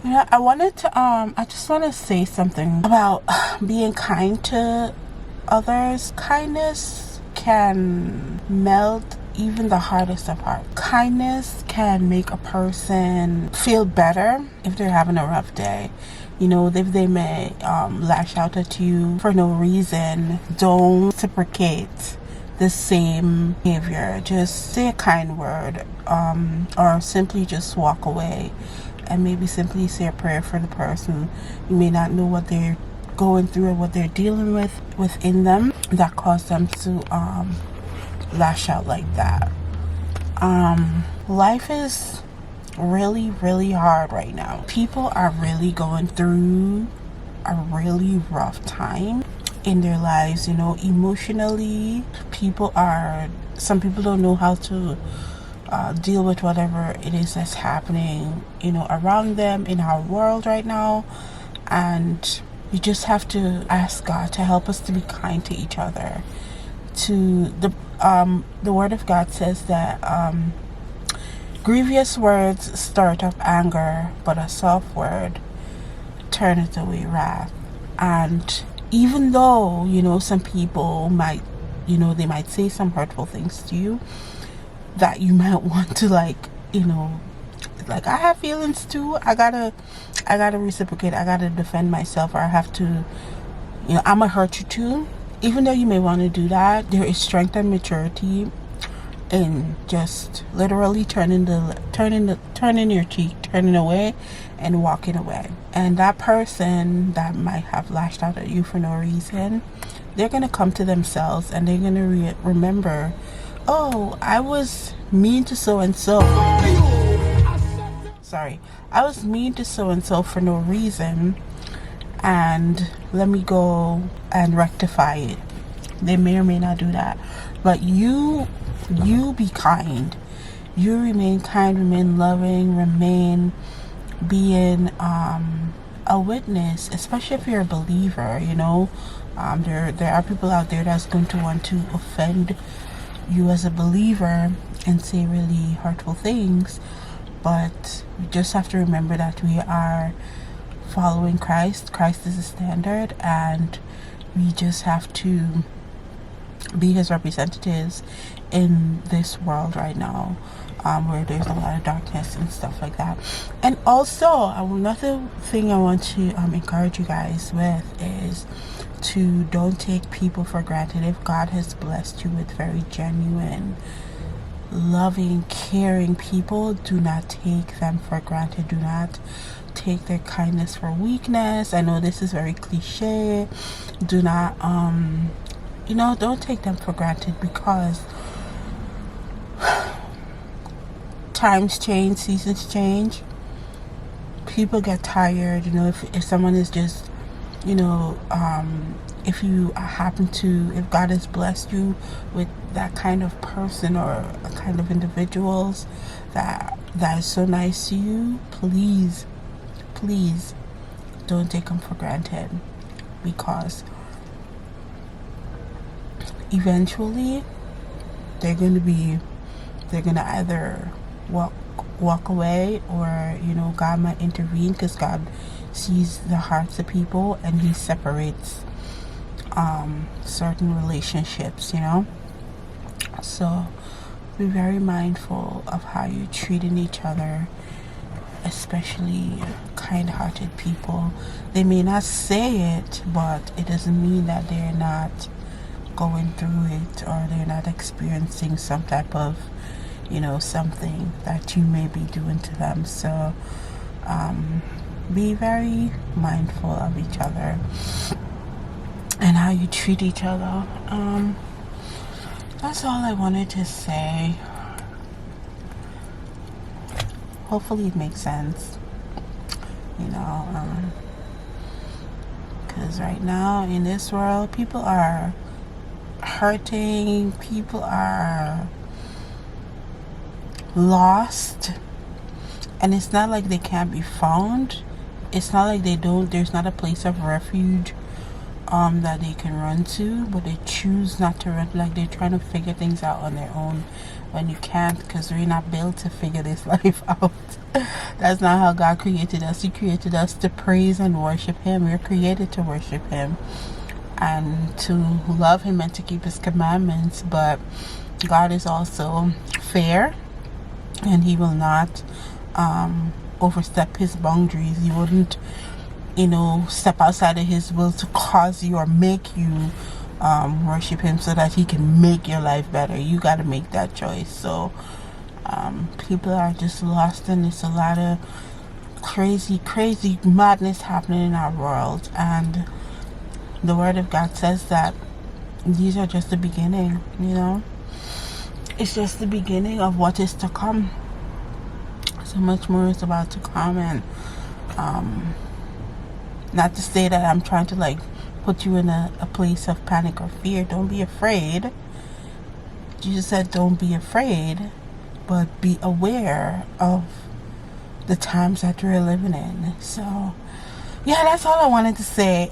Yeah, I just want to say something about being kind to others. Kindness can melt even the hardest of hearts. Kindness can make a person feel better if they're having a rough day. You know, if they may lash out at you for no reason, don't reciprocate the same behavior. Just say a kind word, or simply just walk away and maybe simply say a prayer for the person. You may not know what they're going through or what they're dealing with within them that caused them to lash out like that. Life is really, really hard right now. People are really going through a really rough time in their lives, you know, emotionally. Some people don't know how to deal with whatever it is that's happening, you know, around them in our world right now. And you just have to ask God to help us to be kind to each other. The word of God says that grievous words start up anger, but a soft word turneth away wrath. And even though, you know, some people might, you know, they might say some hurtful things to you that you might want to, like, you know, like, I have feelings too. I gotta reciprocate. I gotta defend myself, or I have to, you know, I'm gonna hurt you too. Even though you may want to do that, there is strength and maturity in just literally turning your cheek, turning away and walking away. And that person that might have lashed out at you for no reason, they're gonna come to themselves and they're gonna remember, oh, I was mean to so and so. Sorry, I was mean to so and so for no reason, and let me go and rectify it. They may or may not do that, but you be kind. You remain kind, remain loving, remain being a witness, especially if you're a believer. You know, there are people out there that's going to want to offend you as a believer and say really hurtful things, but we just have to remember that we are following Christ. Christ is the standard, and we just have to be his representatives in this world right now, where there's a lot of darkness and stuff like that. And also, another thing I want to encourage you guys with is to don't take people for granted. If God has blessed you with very genuine, loving, caring people, do not take them for granted. Do not take their kindness for weakness. I know this is very cliche. Do not you know, don't take them for granted, because times change, seasons change, people get tired. You know, if someone is just, you know, if God has blessed you with that kind of person or a kind of individuals that is so nice to you, please don't take them for granted, because eventually they're gonna either walk away, or, you know, God might intervene, because God sees the hearts of people and he separates certain relationships, you know. So be very mindful of how you're treating each other, especially kind-hearted people. They may not say it, but it doesn't mean that they're not going through it, or they're not experiencing some type of, you know, something that you may be doing to them. So be very mindful of each other and how you treat each other. That's all I wanted to say. Hopefully it makes sense, you know, because right now in this world, people are hurting, people are lost, and it's not like they can't be found. It's not like there's not a place of refuge that they can run to, but they choose not to run. Like they're trying to figure things out on their own when you can't, because we're not built to figure this life out. That's not how God created us. He created us to praise and worship Him. We're created to worship Him and to love Him and to keep His commandments. But God is also fair, and He will not overstep His boundaries. He wouldn't, step outside of His will to cause you or make you worship Him so that He can make your life better. You got to make that choice. So people are just lost, and it's a lot of crazy madness happening in our world. And the Word of God says that these are just the beginning. It's just the beginning of what is to come. So much more is about to come. And not to say that I'm trying to put you in a place of panic or fear. Don't be afraid. Jesus said don't be afraid, but be aware of the times that we're living in. So yeah, that's all I wanted to say.